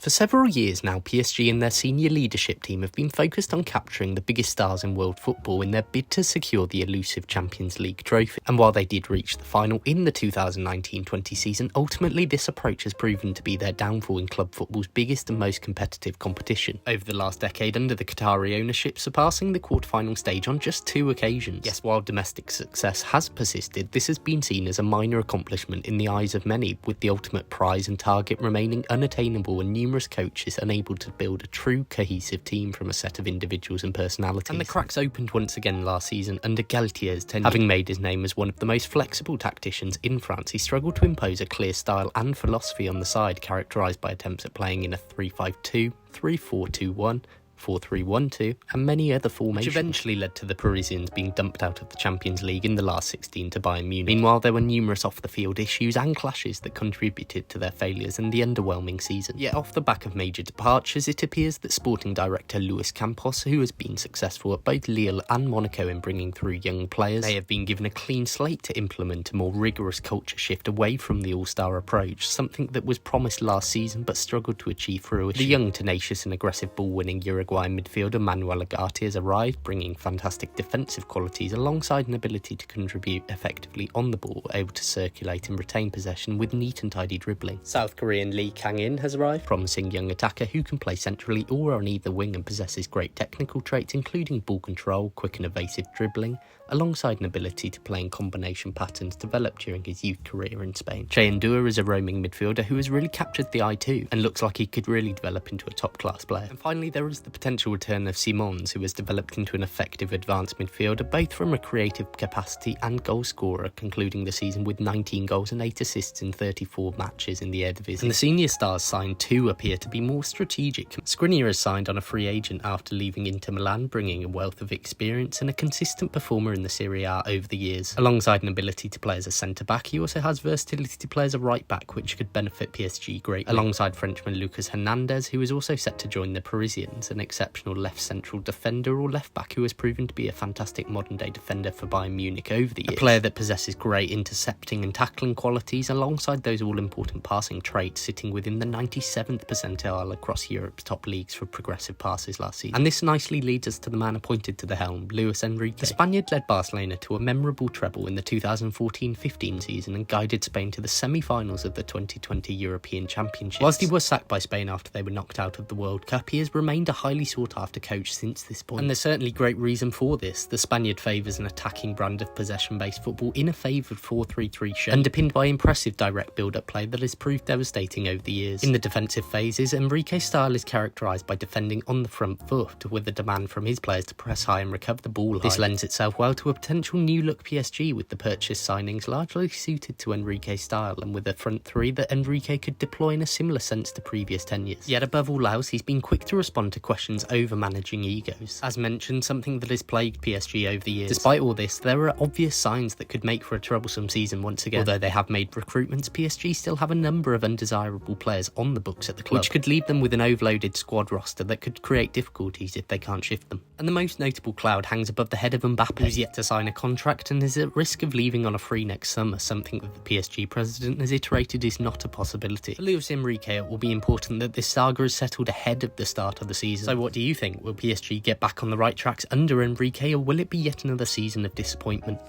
For several years now, PSG and their senior leadership team have been focused on capturing the biggest stars in world football in their bid to secure the elusive Champions League trophy. And while they did reach the final in the 2019-20 season, ultimately this approach has proven to be their downfall in club football's biggest and most competitive competition. Over the last decade under the Qatari ownership, surpassing the quarter-final stage on just 2 occasions. Yes, while domestic success has persisted, this has been seen as a minor accomplishment in the eyes of many, with the ultimate prize and target remaining unattainable and numerous coaches unable to build a true cohesive team from a set of individuals and personalities. And the cracks opened once again last season under Galtier's tenure. Having made his name as one of the most flexible tacticians in France, he struggled to impose a clear style and philosophy on the side, characterised by attempts at playing in a 3-5-2, 3-4-2-1, 4-3-1-2 and many other formations, which eventually led to the Parisians being dumped out of the Champions League in the last 16 to Bayern Munich. Meanwhile, there were numerous off-the-field issues and clashes that contributed to their failures and the underwhelming season. Yet off the back of major departures, it appears that sporting director Luis Campos, who has been successful at both Lille and Monaco in bringing through young players, may have been given a clean slate to implement a more rigorous culture shift away from the all-star approach, something that was promised last season but struggled to achieve fruition. The young, tenacious and aggressive ball-winning Uruguayan midfielder Manuel Ugarte has arrived, bringing fantastic defensive qualities alongside an ability to contribute effectively on the ball, able to circulate and retain possession with neat and tidy dribbling. South Korean Lee Kang-in has arrived, promising young attacker who can play centrally or on either wing and possesses great technical traits including ball control, quick and evasive dribbling, alongside an ability to play in combination patterns developed during his youth career in Spain. Cheandua is a roaming midfielder who has really captured the eye too, and looks like he could really develop into a top-class player. And finally, there is the potential return of Simons, who has developed into an effective advanced midfielder, both from a creative capacity and goal scorer, concluding the season with 19 goals and 8 assists in 34 matches in the Eredivisie. And the senior stars signed too appear to be more strategic. Skriniar has signed on a free agent after leaving Inter Milan, bringing a wealth of experience and a consistent performer in the Serie A over the years. Alongside an ability to play as a centre-back, he also has versatility to play as a right-back, which could benefit PSG greatly. Alongside Frenchman Lucas Hernandez, who is also set to join the Parisians, an exceptional left central defender or left-back who has proven to be a fantastic modern-day defender for Bayern Munich over the years. A player that possesses great intercepting and tackling qualities, alongside those all-important passing traits, sitting within the 97th percentile across Europe's top leagues for progressive passes last season. And this nicely leads us to the man appointed to the helm, Luis Enrique. The Spaniard led Barcelona to a memorable treble in the 2014-15 season and guided Spain to the semi-finals of the 2020 European Championships. Whilst he was sacked by Spain after they were knocked out of the World Cup, he has remained a highly sought-after coach since this point. And there's certainly great reason for this. The Spaniard favours an attacking brand of possession-based football in a favoured 4-3-3 shape, underpinned by impressive direct build-up play that has proved devastating over the years. In the defensive phases, Enrique's style is characterised by defending on the front foot, with a demand from his players to press high and recover the ball high. This lends itself well to a potential new-look PSG, with the purchase signings largely suited to Enrique's style and with a front three that Enrique could deploy in a similar sense to previous tenures. Yet above all else, he's been quick to respond to questions over managing egos. As mentioned, something that has plagued PSG over the years. Despite all this, there are obvious signs that could make for a troublesome season once again. Although they have made recruitments, PSG still have a number of undesirable players on the books at the club, which could leave them with an overloaded squad roster that could create difficulties if they can't shift them. And the most notable cloud hangs above the head of Mbappe, who's yet to sign a contract and is at risk of leaving on a free next summer, something that the PSG president has iterated is not a possibility. For Luis Enrique, it will be important that this saga is settled ahead of the start of the season. So what do you think? Will PSG get back on the right tracks under Enrique, or will it be yet another season of disappointment?